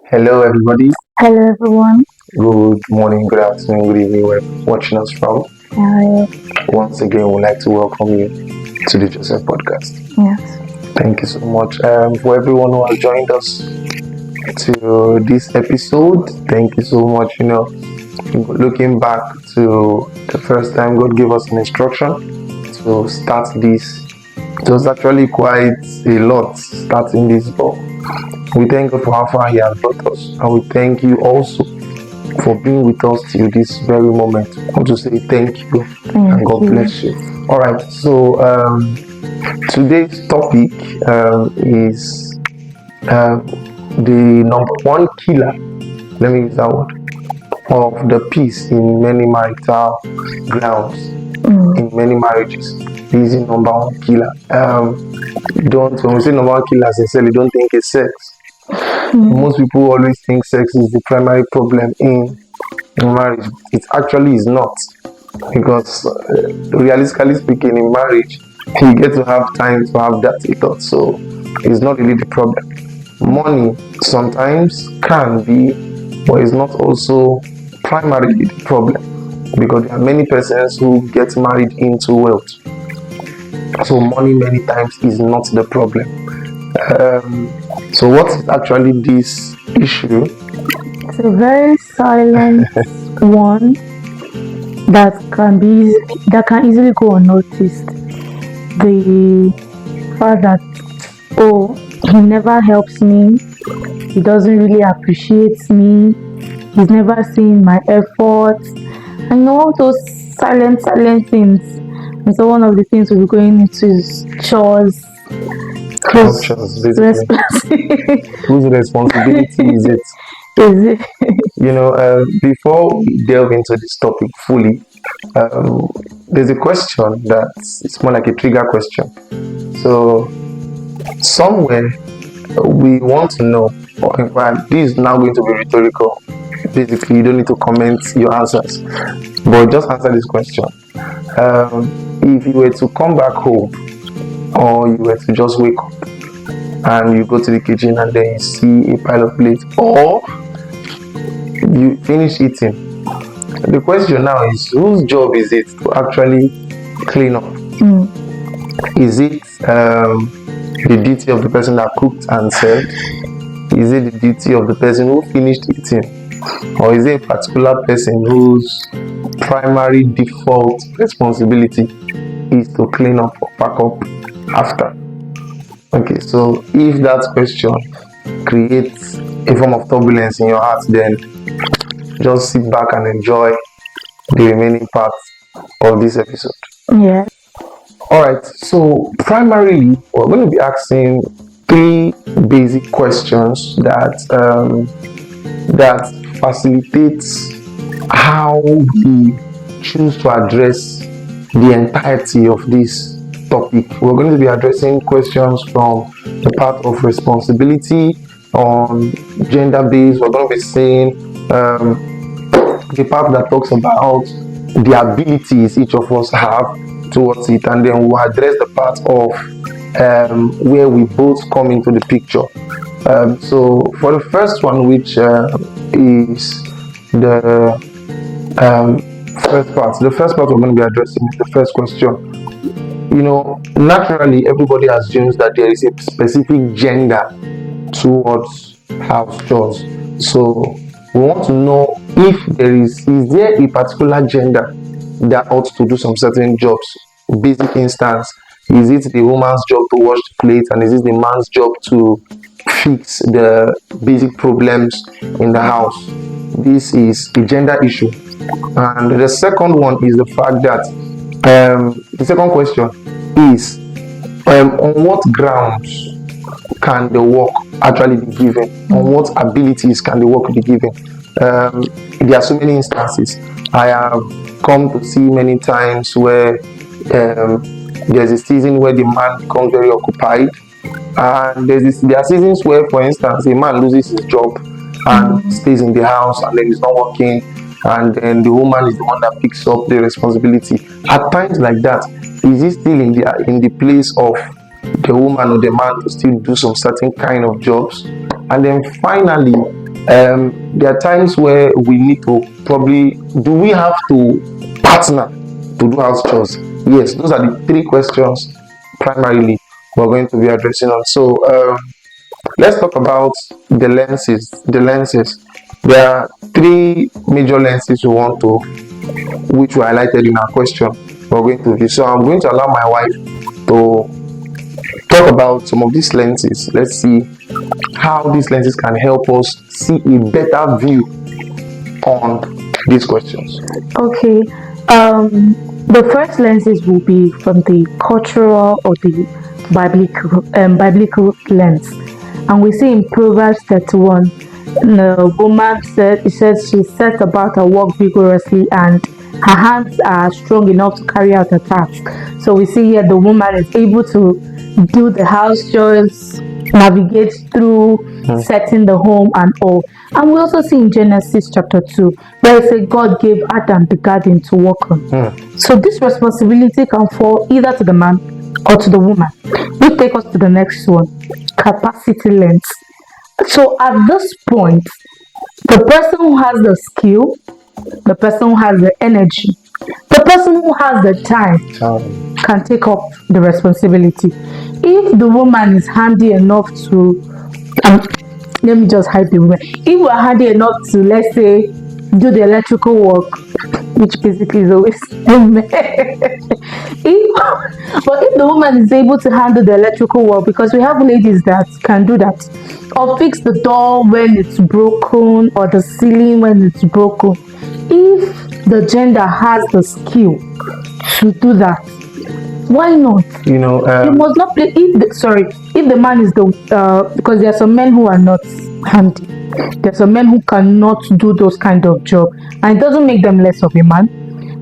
Hello, everybody. Hello everyone. Good morning, good afternoon, good evening, where you're watching us from. Uh, Once again, we'd like to welcome you to the Joseph podcast. yes. Thank you so much for everyone who has joined us to this episode. Thank you so much. Looking back to the first time God gave us an instruction to start this, it was actually quite a lot starting this book. We thank God for how far He has brought us, and we thank you also for being with us till this very moment. I want to say thank you and Thank God you. bless you. All right, so today's topic is the number one killer, let me use that word, of the peace in many marital grounds, in many marriages. This is the number one killer. Don't When we say number one killer, sincerely, don't think it's sex. Most people always think sex is the primary problem in marriage. It actually is not, because realistically speaking, in marriage you get to have time to have that thought, so it's not really the problem. Money sometimes can be, but it's not also primarily the problem, because there are many persons who get married into wealth, so money many times is not the problem. So what is actually this issue? It's a very silent one that can easily go unnoticed. The fact that he never helps me, he doesn't really appreciate me, he's never seen my efforts, and all those silent things. And so one of the things we'll be going into is chores. Cultures, basically. Whose responsibility is it? Is it? Before we delve into this topic fully, um, there's a question that it's more like a trigger question. So, somewhere we want to know, or in fact, this is now going to be rhetorical. Basically, you don't need to comment your answers, but just answer this question. If you were to come back home, or you were to just wake up and you go to the kitchen and then you see a pile of plates, or you finish eating, the question now is, whose job is it to actually clean up? Is it the duty of the person that cooked and served? Is it the duty of the person who finished eating? Or is it a particular person whose primary default responsibility is to clean up or pack up after? Okay, so if that question creates a form of turbulence in your heart, then just sit back and enjoy the remaining part of this episode. Yeah. Alright, so primarily we're going to be asking three basic questions that facilitates how we choose to address the entirety of this topic. We're going to be addressing questions from the part of responsibility on gender based. We're going to be saying the part that talks about the abilities each of us have towards it, and then we'll address the part of where we both come into the picture. So for the first one, which is the first part we're going to be addressing is the first question. Naturally, everybody assumes that there is a specific gender towards house chores. So we want to know if is there a particular gender that ought to do some certain jobs. Basic instance, is it the woman's job to wash the plate, and is it the man's job to fix the basic problems in the house? This is a gender issue. And the second one is the fact that the second question is, on what grounds can the work actually be given? On what abilities can the work be given? There are so many instances. I have come to see many times where there's a season where the man becomes very occupied, and there are seasons where, for instance, a man loses his job and stays in the house and then he's not working, and then the woman is the one that picks up the responsibility. At times like that, is it still in the place of the woman or the man to still do some certain kind of jobs? And then finally, There are times where we need to probably, do we have to partner to do house chores? Yes, those are the three questions primarily we're going to be addressing on. So let's talk about the lenses. The lenses. There are three major lenses we want to, which were highlighted in our question. We're going to view. So I'm going to allow my wife to talk about some of these lenses. Let's see how these lenses can help us see a better view on these questions. Okay. The first lenses will be from the cultural or the biblical lens, and we see in Proverbs 31, the woman said, it says she sets about her work vigorously and her hands are strong enough to carry out the task. So we see here the woman is able to do the house chores, navigate through setting the home and all. And we also see in Genesis chapter 2 where it says God gave Adam the garden to work on. So this responsibility can fall either to the man or to the woman. We take us to the next one, capacity lens. So at this point, the person who has the skill, the person who has the energy, the person who has the time can take up the responsibility. If the woman is handy enough to, let me just hide the woman. If we're handy enough to, let's say, do the electrical work, which basically is always the man. But if the woman is able to handle the electrical work, because we have ladies that can do that, or fix the door when it's broken, or the ceiling when it's broken. If the gender has the skill to do that, why not? You know, you must not play. If the man is the because there are some men who are not handy. There are some men who cannot do those kind of job, and it doesn't make them less of a man.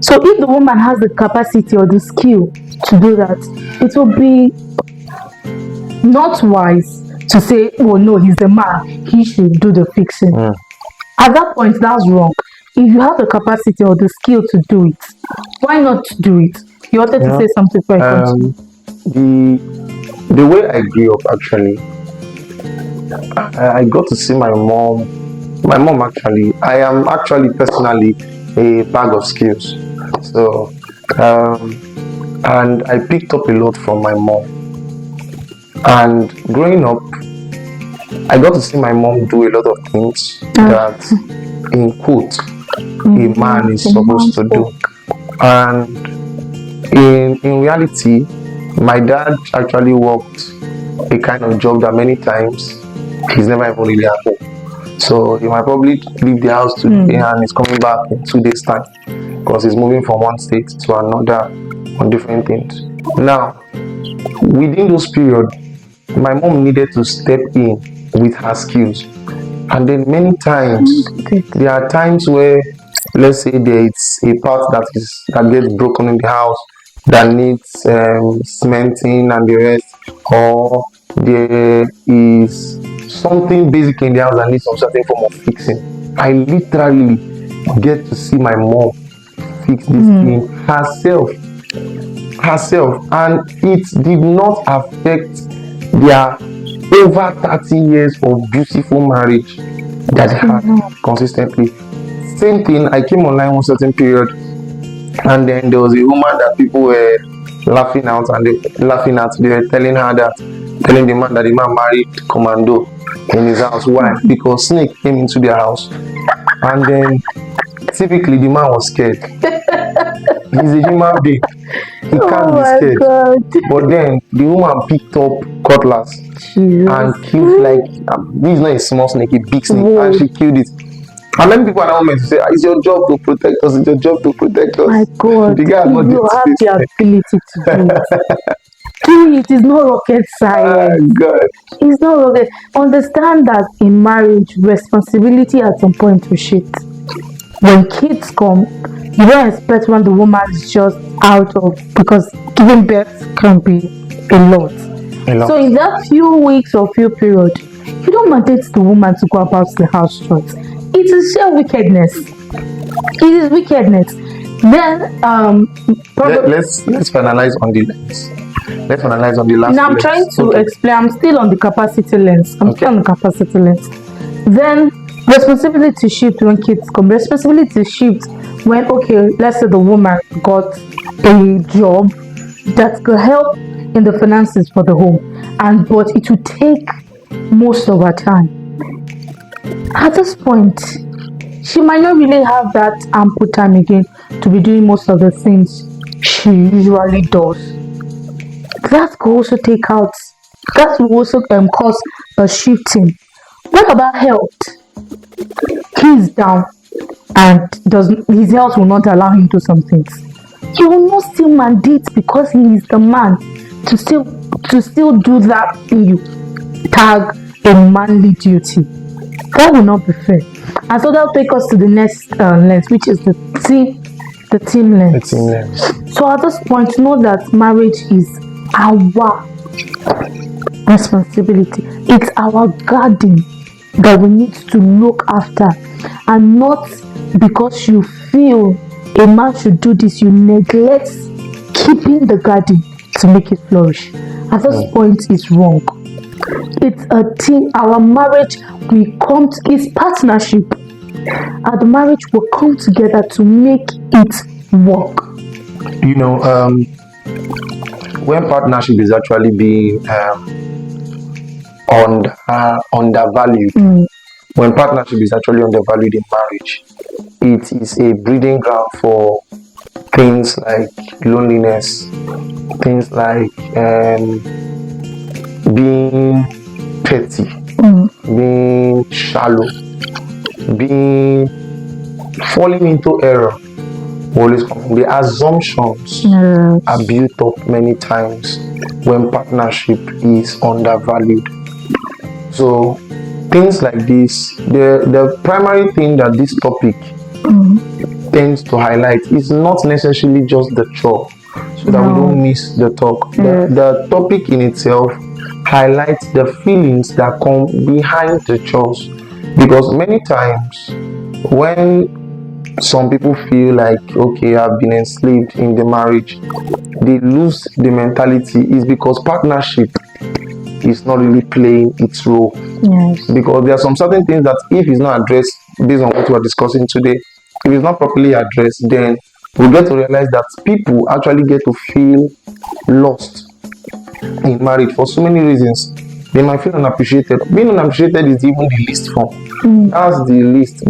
So if the woman has the capacity or the skill to do that, it will be not wise to say, oh no, he's the man, he should do the fixing. At that point, that's wrong. If you have the capacity or the skill to do it, why not do it? You wanted to say something for the way I grew up, actually, I got to see my mom. My mom, actually, I am actually personally a bag of skills. So, and I picked up a lot from my mom. And growing up, I got to see my mom do a lot of things that, in quote, a man is supposed to do. And in reality, my dad actually worked a kind of job that many times he's never even really at home. So he might probably leave the house today and he's coming back in 2 days' time because he's moving from one state to another on different things. Now, within those periods, my mom needed to step in with her skills. And then many times, there are times where, let's say there is a part that gets broken in the house that needs cementing and the rest, or there is something basic in the house that needs some certain form of fixing. I literally get to see my mom fix this thing herself, and it did not affect their over 30 years of beautiful marriage that they had consistently. Same thing, I came online one certain period, and then there was a woman that people were laughing at. They were telling the man that the man married commando in his house. Why? Because snake came into their house, and then typically the man was scared. He's a human being, he can't be scared. God. But then the woman picked up cutlass and killed, like, this is not a small snake, a big snake. And she killed it. And many people at that moment say, it's your job to protect us, it's your job to protect us. My God, the guy you have the ability to do it. It is not rocket science. God. It's not rocket. Understand that in marriage, responsibility at some point will shift. When kids come, you don't expect when the woman is just out of, because giving birth can be a lot. So in that few weeks or few period, you don't mandate the woman to go about the house chores. It is sheer wickedness. It is wickedness. Then let's finalize on the lens. Let's finalize on the last. Now I'm trying to explain. I'm still on the capacity lens. Still on the capacity lens. Then Responsibility shift when kids come. Responsibility shift when, okay, let's say the woman got a job that could help in the finances for the home, and but it will take most of her time. At this point, she might not really have that ample time again to be doing most of the things she usually does. That could also take out, that will also cause a shifting. What about health? He's down and does his health will not allow him to do some things. He will not still mandate because he is the man to still do that thing you tag a manly duty. That will not be fair. And so that'll take us to the next lens, which is the team lens. So at this point, know that marriage is our responsibility. It's our garden that we need to look after, and not because you feel a man should do this, you neglect keeping the garden to make it flourish. At this point, it's wrong. It's a team. Our marriage, it's partnership. And the marriage will come together to make it work. When partnership is actually being undervalued, when partnership is actually undervalued in marriage, it is a breeding ground for things like loneliness, things like being petty, being shallow, being falling into error. Always coming. The assumptions are built up many times when partnership is undervalued. So things like this, the primary thing that this topic tends to highlight is not necessarily just the chore, so that we don't miss the talk. The topic in itself highlights the feelings that come behind the chores, because many times when some people feel like, okay, I've been enslaved in the marriage, they lose the mentality is because partnership is not really playing its role. Because there are some certain things that if it's not addressed based on what we are discussing today, if it's not properly addressed, then we get to realize that people actually get to feel lost in marriage for so many reasons. They might feel unappreciated. Being unappreciated is even the least form. That's the least.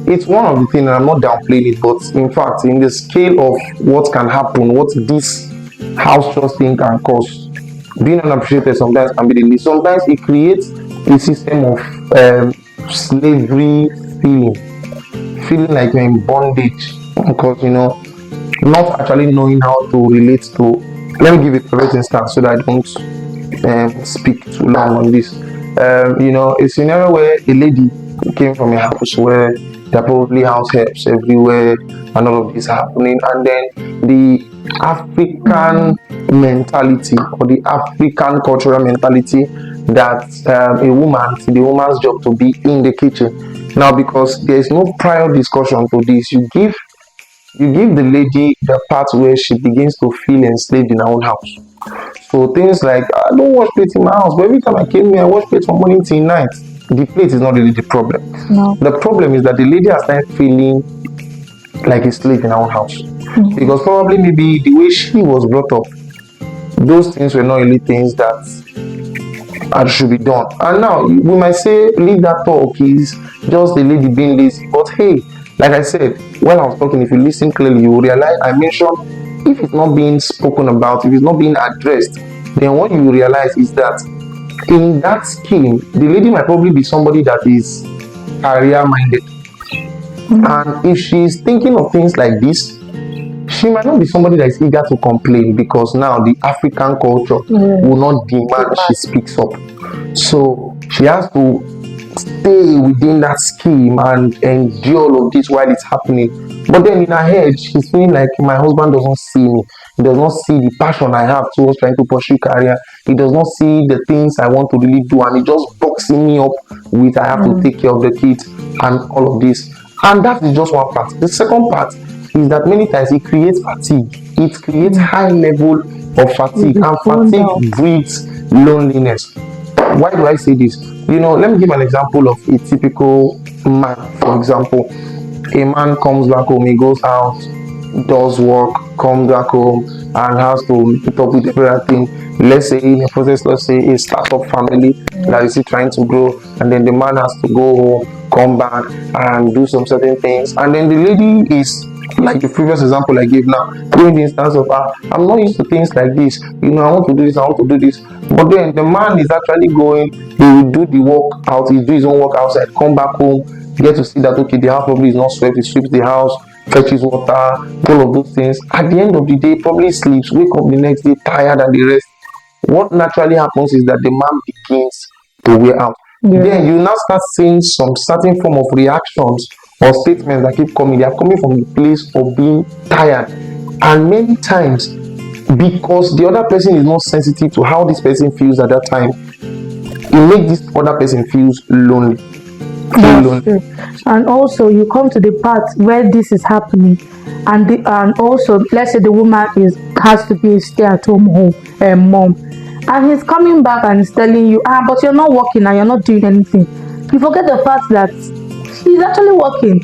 It's one of the things, and I'm not downplaying it, but in fact, in the scale of what can happen, what this house trust thing can cause, being unappreciated sometimes can be the least. Sometimes it creates a system of slavery feeling like you're in bondage, because not actually knowing how to relate to. Let me give a perfect instance so that I don't speak too long on this. A scenario where a lady came from a house where there are probably house helps everywhere and all of this happening, and then the African mentality or the African cultural mentality that the woman's job to be in the kitchen. Now, because there is no prior discussion to this, you give the lady the part where she begins to feel enslaved in her own house. So things like, I don't wash plates in my house, but every time I came here, I wash plates from morning till night. The plate is not really the problem. No. The problem is that the lady has started feeling like a slave in her own house. Because probably maybe the way she was brought up, those things were not really things that should be done. And now we might say, leave that talk, is just the lady being lazy. But hey, like I said, while I was talking, if you listen clearly, you will realize I mentioned, if it's not being spoken about, if it's not being addressed, then what you will realize is that in that scheme, the lady might probably be somebody that is career minded. And if she's thinking of things like this, she might not be somebody that is eager to complain, because now the African culture will not demand she speaks up. So she has to stay within that scheme and endure all of this while it's happening. But then in her head, she's feeling like, my husband doesn't see me. He does not see the passion I have towards trying to pursue career. He does not see the things I want to really do, and he just boxing me up with, I have to take care of the kids and all of this. And that is just one part. The second part is that many times it creates fatigue. It creates high level of fatigue, and fatigue breeds loneliness. Why do I say this? Let me give an example of a typical man. For example, a man comes back home, he goes out, does work, comes back home, and has to put up with everything. Let's say in a process, let's say a startup family that is still trying to grow, and then the man has to go home, come back, and do some certain things, and then the lady is like the previous example I gave now, giving the instance of I'm not used to things like this. I want to do this, I want to do this. But then the man is actually going, he will do the work out, he do his own work outside, come back home, get to see that okay, the house probably is not swept, he sweeps the house, fetches water, all of those things. At the end of the day, probably sleeps, wake up the next day tired and the rest. What naturally happens is that the man begins to wear out. Then Yeah. you now start seeing some certain form of reactions or statements that keep coming. They are coming from the place of being tired. And many times, because the other person is not sensitive to how this person feels at that time, it makes this other person feels lonely. Feel That's lonely. true. And also, you come to the part where this is happening, and also, let's say the woman is has to be a stay-at-home mom, and he's coming back and he's telling you, but you're not working and you're not doing anything. You forget the fact that she's actually working.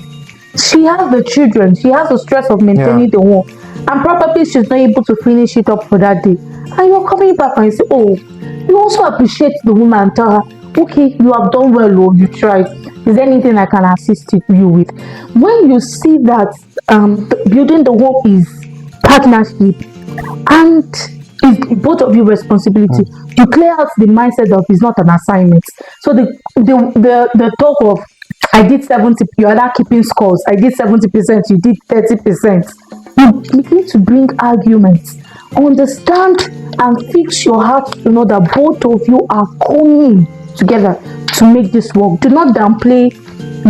She has the children. She has the stress of Yeah. maintaining the home, and probably she's not able to finish it up for that day. And you're coming back and you say, oh, you also appreciate the woman and tell her, okay, you have done well, oh, you tried. Is there anything I can assist you with? When you see that building the home is partnership and it's both of you responsibility, you clear out the mindset of it's not an assignment. So the talk of I did 70, you are not keeping scores. I did 70%, you did 30%. You begin to bring arguments. Understand and fix your heart to know that both of you are coming together to make this work. Do not downplay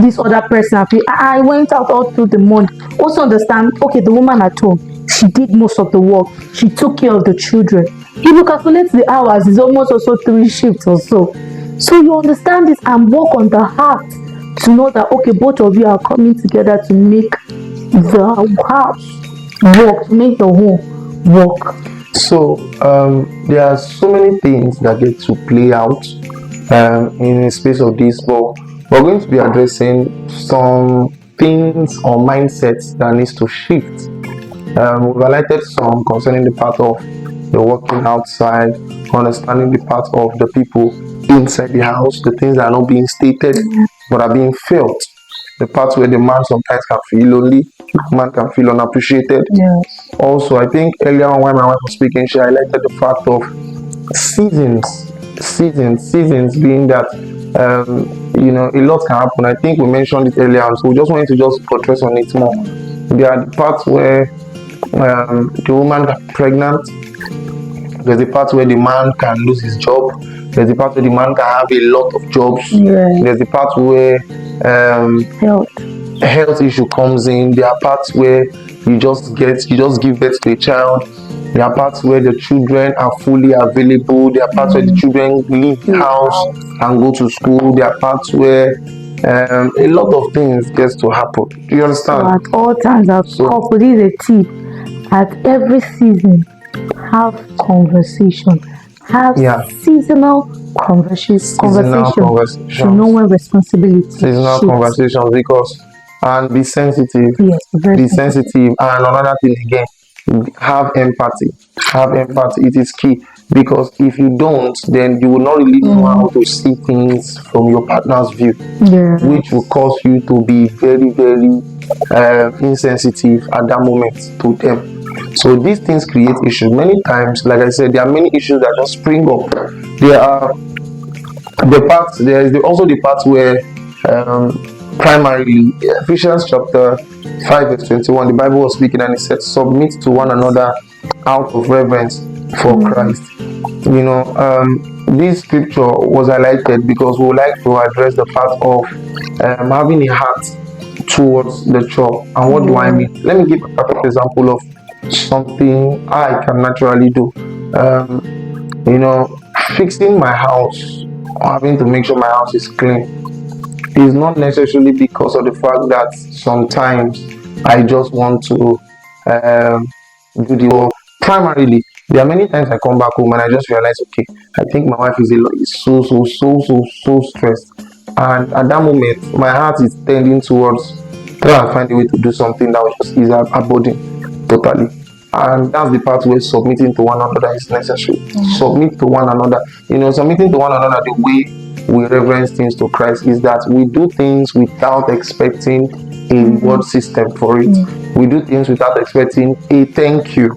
this other person. I went out all through the month. Also understand, okay, the woman at home, she did most of the work. She took care of the children. If you calculate the hours, it's almost also 3 shifts or so. So you understand this and work on the heart to know that okay, both of you are coming together to make the house work, to make the home work. So there are so many things that get to play out in the space of this, but we're going to be addressing some things or mindsets that needs to shift. We've highlighted some concerning the part of the working outside, understanding the part of the people inside the house, the things that are not being stated but are being felt. The part where the man sometimes can feel lonely, the man can feel unappreciated. Yes. Also, I think earlier on when my wife was speaking, she highlighted the fact of seasons, seasons being that a lot can happen. I think we mentioned it earlier on, so we just wanted to just focus on it more. There are the parts where the woman got pregnant. There's a part where the man can lose his job. There's a part where the man can have a lot of jobs. Yeah. There's a part where Health. health issue comes in. There are parts where you just give birth to a child. There are parts where the children are fully available. There are parts where the children leave the house and go to school. There are parts where a lot of things gets to happen. Do you So understand? at all times, as So couple, this is a tip. At every season, have conversation. Have yeah, seasonal seasonal conversation to know conversations. when responsibility Seasonal shifts. conversations, because and be sensitive, Yes, very be sensitive. sensitive. And another thing again, have empathy. Have empathy. It is key, because if you don't, then you will not really know how to see things from your partner's view, which will Yes. cause you to be very, very insensitive at that moment to them. So these things create issues. Many times, like I said, there are many issues that just spring up. There are there is also the part where primarily Ephesians chapter 5 verse 21, the Bible was speaking and it said, submit to one another out of reverence for Christ. This scripture was highlighted because we would like to address the part of having a heart towards the church. And what do I Yeah. mean? Let me give a perfect example of something I can naturally do. um, you know, Fixing my house or having to make sure my house is clean is not necessarily because of the fact that sometimes I just want to do the work. Primarily, There are many times I come back home and I just realize, okay, I think my wife is so stressed. And at that moment, my heart is tending towards try and find a way to do something that will just ease her burden totally. And that's the part where submitting to one another is necessary. Submit to one another. Submitting to one another the way we reverence things to Christ is that we do things without expecting a reward system for it. We do things without expecting a thank you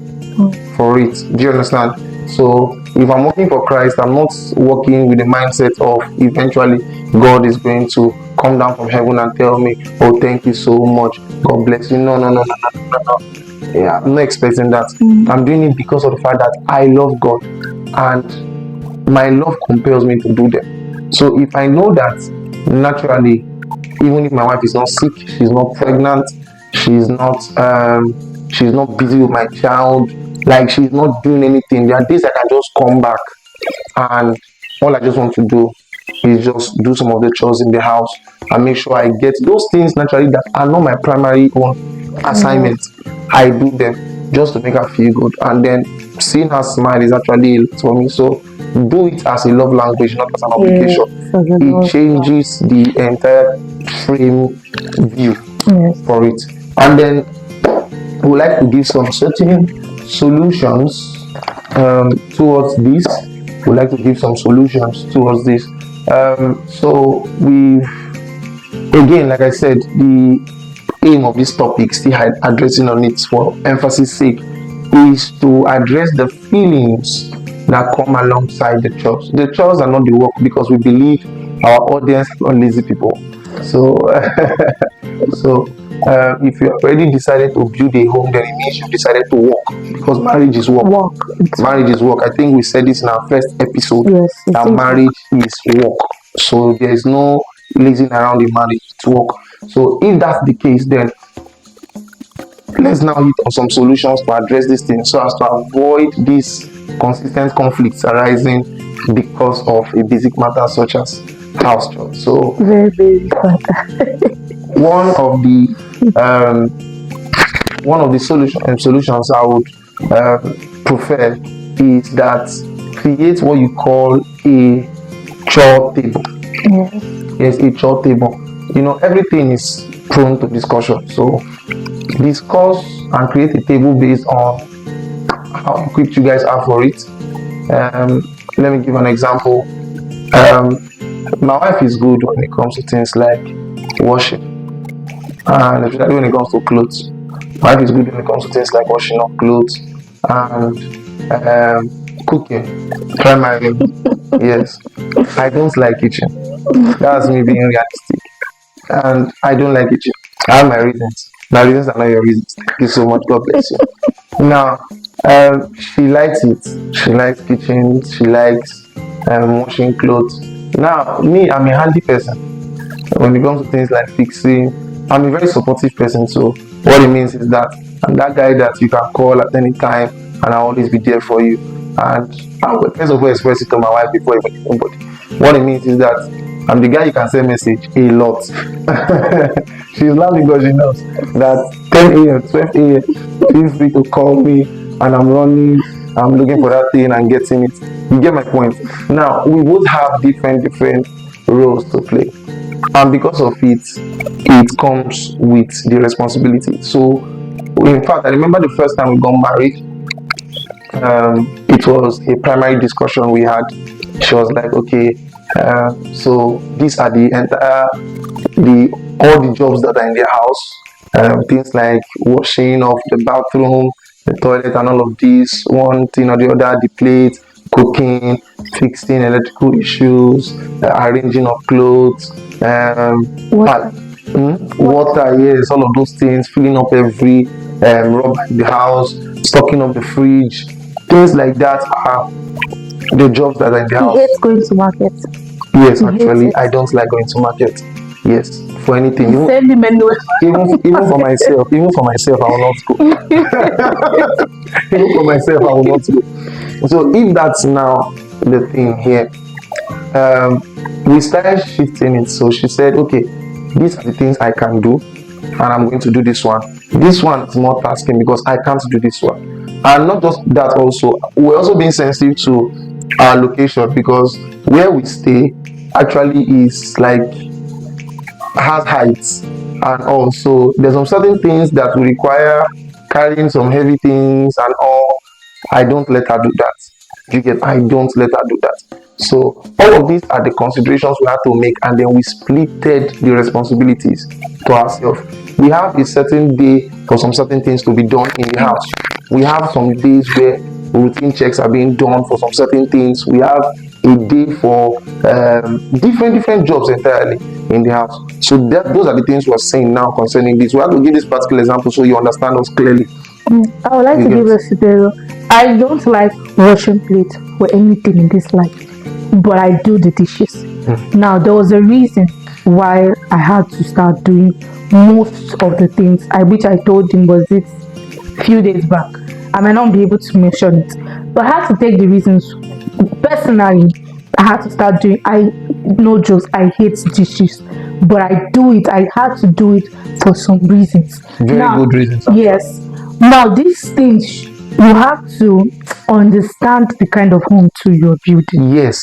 for it. Do you understand? So if I'm working for Christ, I'm not working with the mindset of eventually God is going to come down from heaven and tell me, oh, thank you so much, God bless you. No, no, no, no, no, no, no. Yeah, I'm not expecting that. I'm doing it because of the fact that I love God and my love compels me to do them. So if I know that naturally, even if my wife is not sick, she's not pregnant, she's not busy with my child, like she's not doing anything, there are days I can just come back and all I just want to do is just do some of the chores in the house and make sure I get those things naturally that are not my primary one assignment. I do them just to make her feel good, and then seeing her smile is actually a lot for me. So do it as a love language, not as an obligation. It changes the entire frame view for it. And then we would like to give some certain solutions towards this. We would like to give some solutions towards this. So we, again, like I said, the aim of this topic, still addressing on it for emphasis sake, is to address the feelings that come alongside the chores. The chores are not the work because we believe our audience are lazy people. So, if you already decided to build a home, then it means you decided to work because marriage is work. Marriage is work. I think we said this in our first episode that marriage is work. So there is no lazing around in marriage. It's work. So if that's the case, then let's now hit on some solutions to address this thing so as to avoid these consistent conflicts arising because of a basic matter such as house chores. So very basic matter. one of the solutions I would prefer is that create what you call a chore table. Yes, a chore table. Everything is prone to discussion. So discuss and create a table based on how equipped you guys are for it. Let me give an example. My wife is good when it comes to things like washing, and especially when it comes to clothes. My wife is good when it comes to things like washing of clothes and cooking primarily. Yes, I don't like kitchen. That's me being realistic, and I don't like kitchen. I have my reasons. My reasons are not your reasons. Thank you so much. God bless you. Now, she likes it. She likes kitchen. She likes washing clothes. Now, me, I'm a handy person. When it comes to things like fixing, I'm a very supportive person. So, what it means is that I'm that guy that you can call at any time, and I'll always be there for you. And I will first of all express it to my wife before even anybody. What it means is that I'm the guy you can send message a lot. She's laughing because she knows that 10 a.m., 12 a.m., feel free to call me and I'm running, I'm looking for that thing and getting it. You get my point. Now, we both have different roles to play. And because of it, it comes with the responsibility. So, in fact, I remember the first time we got married, it was a primary discussion we had. She was like, okay, so these are all the jobs that are in the house, things like washing of the bathroom, the toilet, and all of these, one thing or the other, the plate, cooking, fixing electrical issues, arranging of clothes, water, yes, all of those things, filling up every rubber in the house, stocking up the fridge, things like that are the jobs that are in the house. He hates going to market. Yes, actually, I don't like going to market. Yes, for anything. Send him anywhere. Even for myself, I will not go. Even for myself, I will not go. So if that's now the thing here, we started shifting it. So she said, okay, these are the things I can do, and I'm going to do this one. This one is more tasking because I can't do this one. And not just that, also we're also being sensitive to our location, because where we stay actually is like has heights, and also there's some certain things that will require carrying some heavy things and all. I don't let her do that. You get, I don't let her do that. So all of these are the considerations we have to make, and then we splitted the responsibilities to ourselves. We have a certain day for some certain things to be done in the house. We have some days where routine checks are being done for some certain things. We have a day for different jobs entirely in the house. So those are the things we're saying now concerning this. We have to give this particular example so you understand us clearly. I would like You to give get. a scenario. I don't like washing plates or anything in this life, but I do the dishes. Now, there was a reason why I had to start doing most of the things which I told him was this few days back. I might not be able to mention it, but I had to take the reasons. Personally, I had to start doing. I no jokes. I hate dishes, but I do it. I had to do it for some reasons. Very Now, good reasons. yes. Now, these things you have to understand the kind of home too you're building. Yes,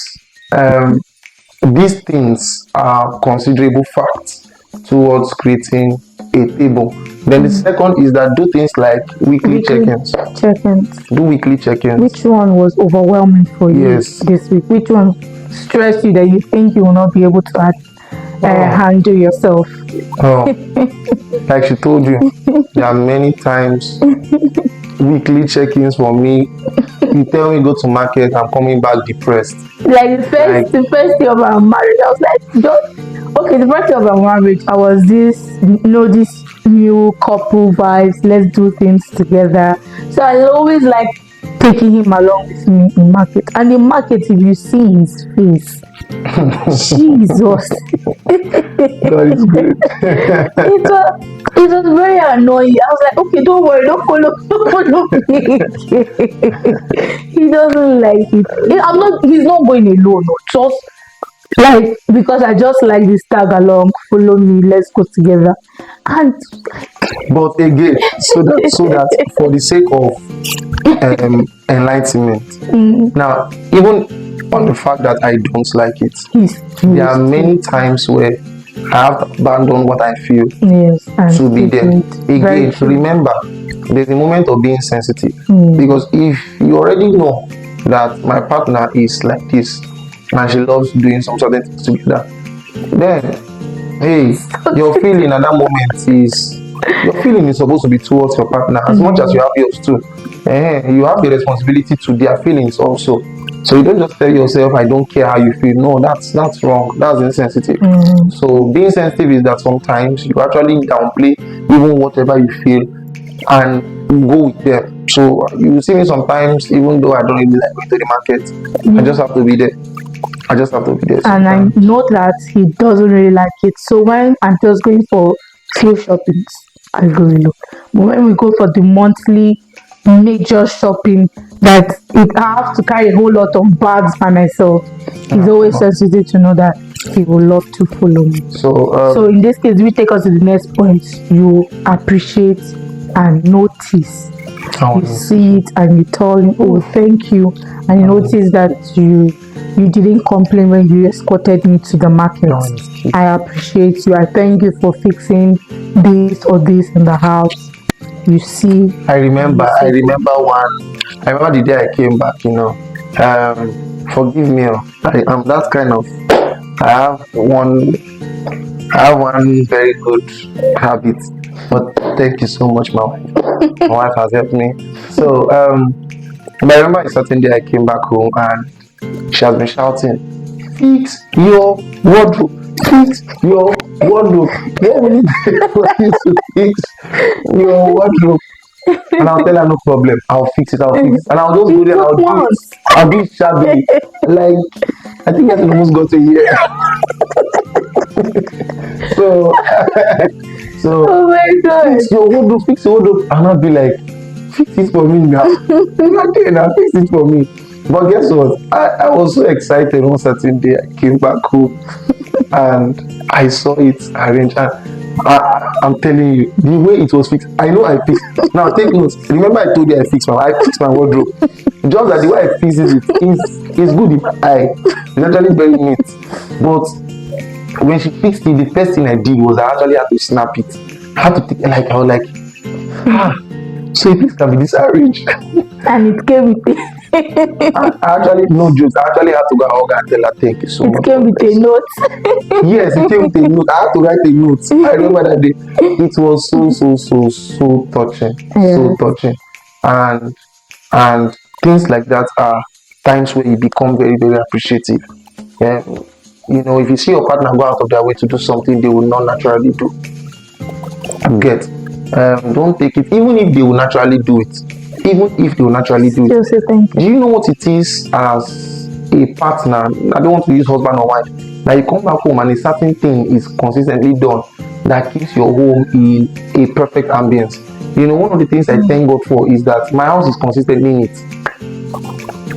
um, these things are considerable facts towards creating a table. Then the second is that do things like weekly Weekly check-ins. check-ins. Do weekly check-ins. Which one was overwhelming for you Yes. this week? Which one stressed you that you think you will not be able to handle yourself? Oh, like she told you, there are many times weekly check-ins for me. You tell me go to market, I'm coming back depressed. Like the first day of our marriage, I was like, just okay. The first day of our marriage, I was this new couple vibes. Let's do things together. So I always like taking him along with me in market. And in market, if you see his face, Jesus, God is good. it was very annoying. I was like, okay, don't worry, don't follow me. He doesn't like it. He's not going alone. No. Just like because I just like this tag along, follow me, let's go together. And But again, so that for the sake of enlightenment, now even on the fact that I don't like it, there are many times where I have to abandon what I feel to be there. Again, remember, there's a moment of being sensitive, because if you already know that my partner is like this and she loves doing some certain things together, then hey, your feeling at that moment is your feeling is supposed to be towards your partner as much as you have yours too. You have the responsibility to their feelings also. So you don't just tell yourself, I don't care how you feel. No, that's wrong. That's insensitive. So being sensitive is that sometimes you actually downplay even whatever you feel and go with them. So you see me sometimes, even though I don't really like going to the market, I just have to be there. I just have to be there. And I know that he doesn't really like it. So when I'm just going for few shoppings, I go alone. But when we go for the monthly major shopping that I have to carry a whole lot of bags by myself, he's always sensitive to know that he will love to follow me. So in this case, we take us to the next point. You appreciate and notice. You see it and you tell him, oh, thank you. And you notice that you didn't complain when you escorted me to the market. I appreciate you. I thank you for fixing this or this in the house. You see. I remember the day I came back, forgive me. I am that kind of, I have one very good habit, but thank you so much, my wife. My wife has helped me. So, but I remember a certain day I came back home and she has been shouting, fix your wardrobe, fix your wardrobe. What will it take for you to fix your wardrobe? And I'll tell her no problem, I'll fix it. And I'll just go there and I'll do it shabby. Like, I think I almost got a year. So, oh my God. fix your wardrobe. And I'll be like, fix it for me now. Okay, now fix it for me. But guess what? I was so excited one certain day. I came back home and I saw it arranged. And I'm telling you, the way it was fixed, I know I fixed. Now take notes. Remember, I told you I fixed my wardrobe. Just that the way I fixed it is good in my eye. It's actually very neat. But when she fixed it, the first thing I did was I actually had to snap it. I had to take like I was like, so this can be this arranged. And it came with I actually no jokes. I actually had to go hug and tell her thank you so it much. came with a note. Yes, it came with a note. I had to write a note. I remember that day. It was so touching. So touching. And things like that are times where you become very appreciative. You know, if you see your partner go out of their way to do something they will not naturally do, get don't take it, even if they will naturally do it, Still say thank do you. you know what it is as a partner? I don't want to use husband or wife. Now you come back home and a certain thing is consistently done that keeps your home in a perfect ambience. You know, one of the things I thank God for is that my house is consistently neat.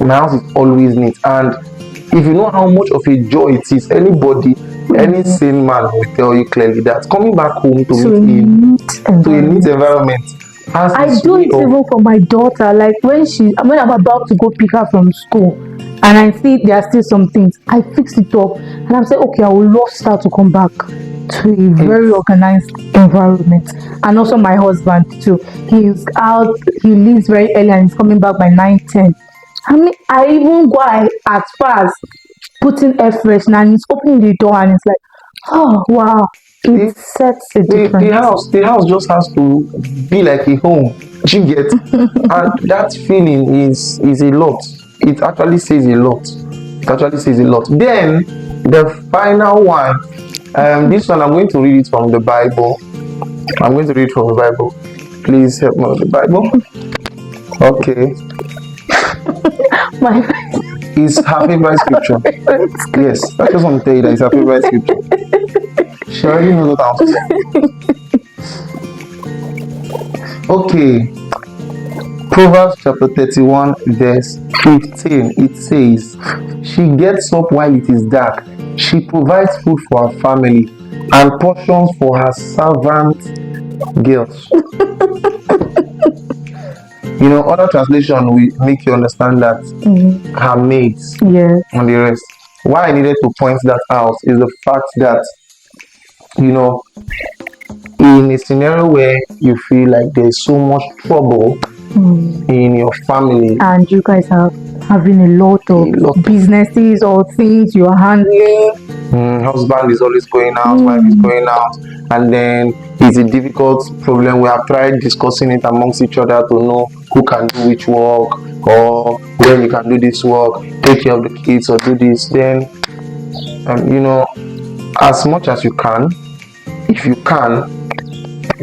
My house is always neat, and if you know how much of a joy it is, any sane man will tell you clearly that coming back home to To a meet neat to a neat environment. environment has I this do way it of even for my daughter. Like when I'm about to go pick her from school, and I see there are still some things, I fix it up, and I'm saying, okay, I would love her to come back to a very organized environment. And also my husband too. He's out. He leaves very early, and he's coming back by 9:10. I mean, I even go as far as putting air freshener, and he's opening the door, and it's like, oh wow, it the, sets a the difference. house just has to be like a home. Do you get? And that feeling is a lot. It actually says a lot. Then the final one, this one I'm going to read it from the Bible. Please help me with the Bible. Okay. My It's her favorite scripture. Yes, I just want to tell you that it's her favorite scripture. She already knows what I'm saying. Okay. Proverbs chapter 31, verse 15. It says, she gets up while it is dark. She provides food for her family and portions for her servant girls. You know, other translation will make you understand that her maids yes. and the rest. Why I needed to point that out is the fact that, you know, in a scenario where you feel like there's so much trouble in your family, and you guys are having a lot of businesses or things you are handling. Husband is always going out, wife is going out, and then it's a difficult problem. We have tried discussing it amongst each other to know who can do which work, or when you can do this work, take care of the kids or do this. Then you know, as much as you can, if you can,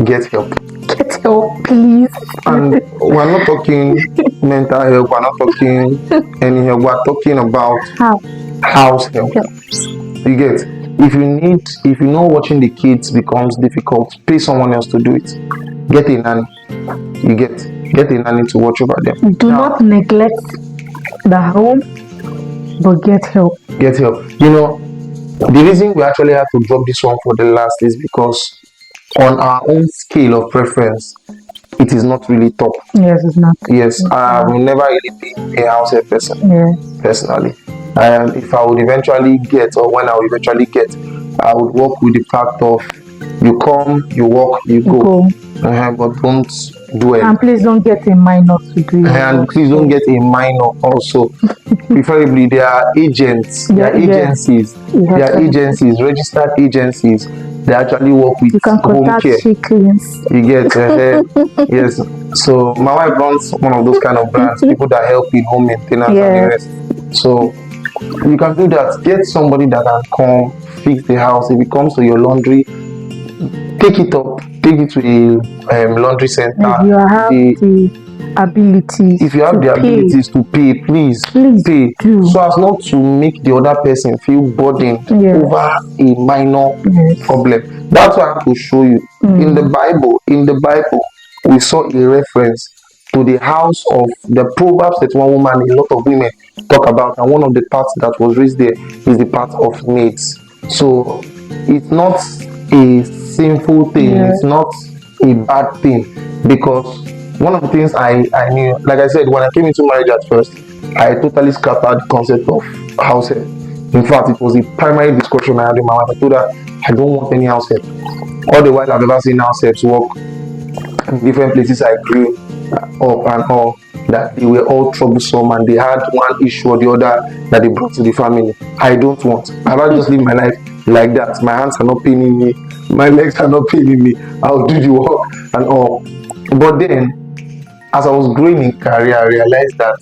get help. Get help, please. And we're not talking mental help, we're not talking any help, we're talking about house help. You get? If you know watching the kids becomes difficult, pay someone else to do it. Get a nanny. You get a nanny to watch over them. Do not neglect the home, but get help. Get help. You know, the reason we actually had to drop this one for the last is because on our own scale of preference, it is not really top. Yes, it's not. Yes, I will never really be a house help person. Personally. And if I would eventually get, or when I would eventually get, I would work with the fact of you come, you walk, you go. But don't do it. And please don't get a minor to do it. And please don't get a minor also. Preferably, there are agents, there are agencies, registered agencies that actually work with home care. You get yes. So my wife runs one of those kind of brands, people that help in home maintenance and the rest. So you can do that. Get somebody that can come fix the house. If it comes to your laundry, take it to a laundry center. If you have the abilities to pay, please pay, so as not to make the other person feel burdened over a minor problem. That's why I have to show you. In the Bible, we saw a reference to the house of the Proverbs that one woman, a lot of women talk about, and one of the parts that was raised there is the part of maids. So it's not a sinful thing. Yeah. It's not a bad thing, because one of the things I knew, like I said, when I came into marriage at first, I totally scattered the concept of house help. In fact, it was a primary discussion I had with my wife. I told her I don't want any house help. All the while I've ever seen house helps work in different places I grew up and all, that they were all troublesome and they had one issue or the other that they brought to the family. I don't want. I'd rather just live my life like that. My hands are not paining me, my legs are not paining me. I'll do the work and all. But then, as I was growing in career, I realized that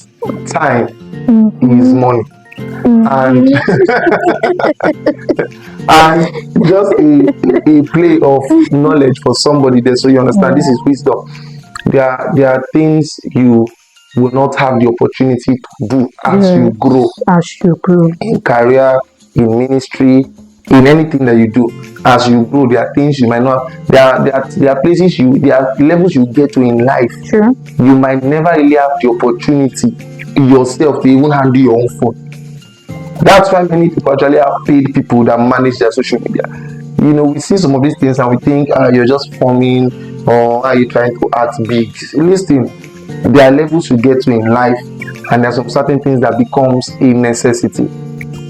time is Mm-hmm. money. And Mm-hmm. and just a play of knowledge for somebody there, so you understand this Yeah. is wisdom. There are things you will not have the opportunity to do as you grow Yes, as you grow. in career, in ministry, in anything that you do. As you grow, there are things you might not. There are places there are levels you get to in life. Sure. You might never really have the opportunity yourself to even handle your own phone. That's why many people actually have paid people that manage their social media. We see some of these things and we think, you're just forming, or are you trying to act big? Listen, there are levels you get to in life, and there are some certain things that becomes a necessity.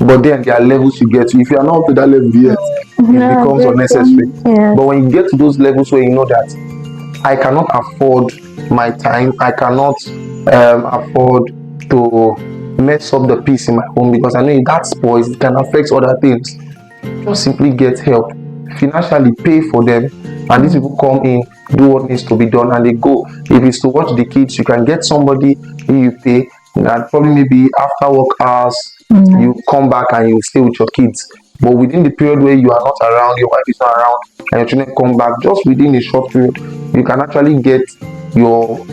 But then there are levels you get to. If you are not to that level yet, it Yeah, becomes great unnecessary. one. Yes. But when you get to those levels where you know that I cannot afford my time. I cannot afford to mess up the peace in my home, because I know if that spoils, it can affect other things. Just simply get help. Financially pay for them, and these people come in, do what needs to be done, and they go. If it's to watch the kids, you can get somebody who you pay, and probably maybe after work hours, you Nice. come back and you stay with your kids. But within the period where you are not around, your wife is not around, and your children come back, just within a short period, you can actually get your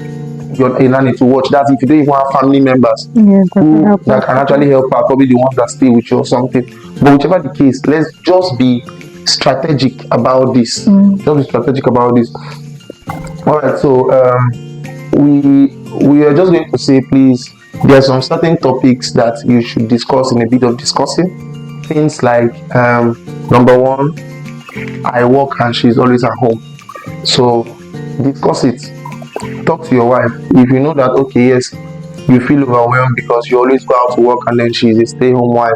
a nanny to watch. That's if you don't even have family members Yes, that can who help that us can with actually help that. out, probably the ones that stay with you or something. But whichever the case, let's just be strategic about this. Just be strategic about this. All right. So we are just going to say, please, there are some certain topics that you should discuss in a bit of discussing. Things like, number one, I work and she's always at home. So discuss it. Talk to your wife. If you know that, okay, yes, you feel overwhelmed because you always go out to work and then she's a stay-home wife,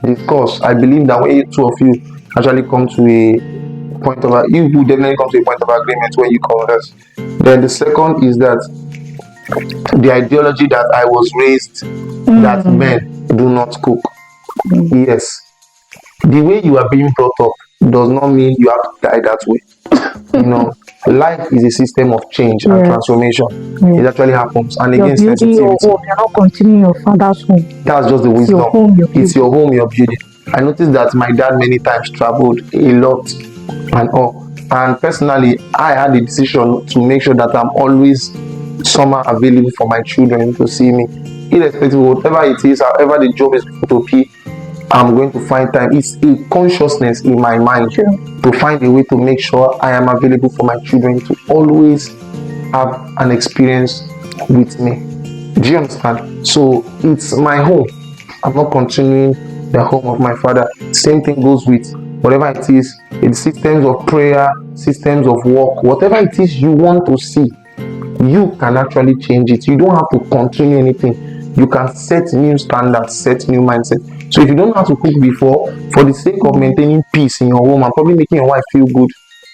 discuss. I believe that when two of you actually come to a point of you will definitely come to a point of agreement when you converse. Then the second is that the ideology that I was raised that Mm. men do not cook. Yes, the way you are being brought up does not mean you have to die that way. You know, life is a system of change and Yes. transformation. It Yes. actually happens. And You're again, building your sensitivity. home. You're not continuing your father's home. That's just the It's your wisdom. home you're It's your building. home you're building. I noticed that my dad many times traveled a lot and all. And personally, I had a decision to make sure that I'm always somehow available for my children to see me. Irrespective of whatever it is, however the job is going to be, I'm going to find time. It's a consciousness in my mind Sure. to find a way to make sure I am available for my children to always have an experience with me. Do you understand? So it's my home. I'm not continuing the home of my father. Same thing goes with whatever it is, in systems of prayer, systems of work, whatever it is you want to see, you can actually change it. You don't have to continue anything. You can set new standards, set new mindset. So if you don't know how to cook before, for the sake of maintaining peace in your home and probably making your wife feel good,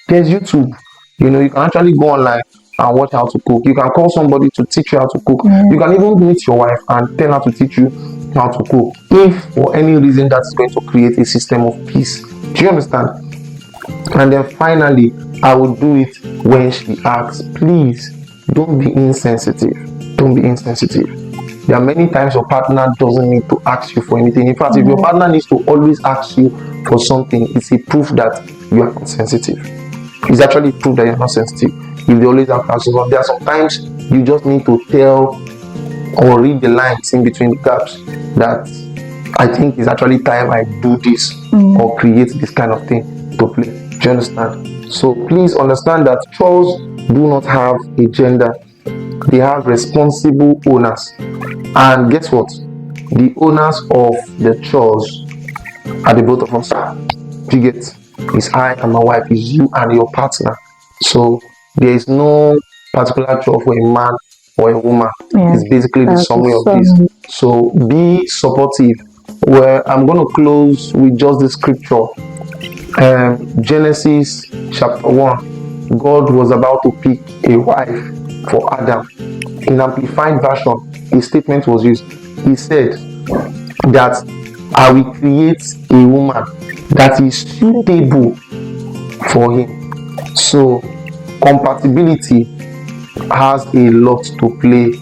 there's YouTube. You can actually go online and watch how to cook. You can call somebody to teach you how to cook. You Yes. can even meet your wife and tell her to teach you how to cook. If for any reason that is going to create a system of peace. Do you understand? And then finally, I will do it when she asks. Please don't be insensitive. Don't be insensitive. There are many times your partner doesn't need to ask you for anything. In fact, if your Yes. partner needs to always ask you for something, it's a proof that you are not sensitive. It's actually proof that you're not sensitive. If they always have to ask you, there are sometimes you just need to tell or read the lines in between the gaps that I think it's actually time I do this or create this kind of thing to play. Do you understand? So please understand that chores do not have a gender, they have responsible owners. And guess what? The owners of the chores are the both of us. Do you get? It's I and my wife, is you and your partner. So there is no particular chore for a man or a woman. Yeah, It's basically the that's the summary of this. summary. So be supportive. Well, I'm going to close with just the scripture. Genesis chapter 1. God was about to pick a wife for Adam. In Amplified Version, a statement was used. He said that I will create a woman that is suitable for him. So compatibility has a lot to play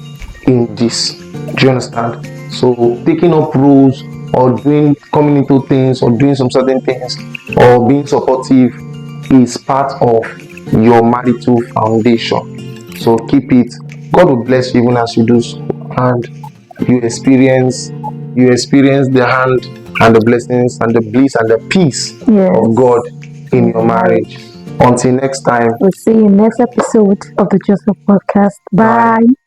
in this. Do you understand? So taking up roles or doing coming into things or doing some certain things or being supportive is part of your marital foundation. So keep it. God will bless you even as you do so, and you experience the hand and the blessings and the bliss and the peace of God Yes. in In your the marriage. marriage. Until next time, We'll see you next episode of the Joseph Podcast. bye. Bye.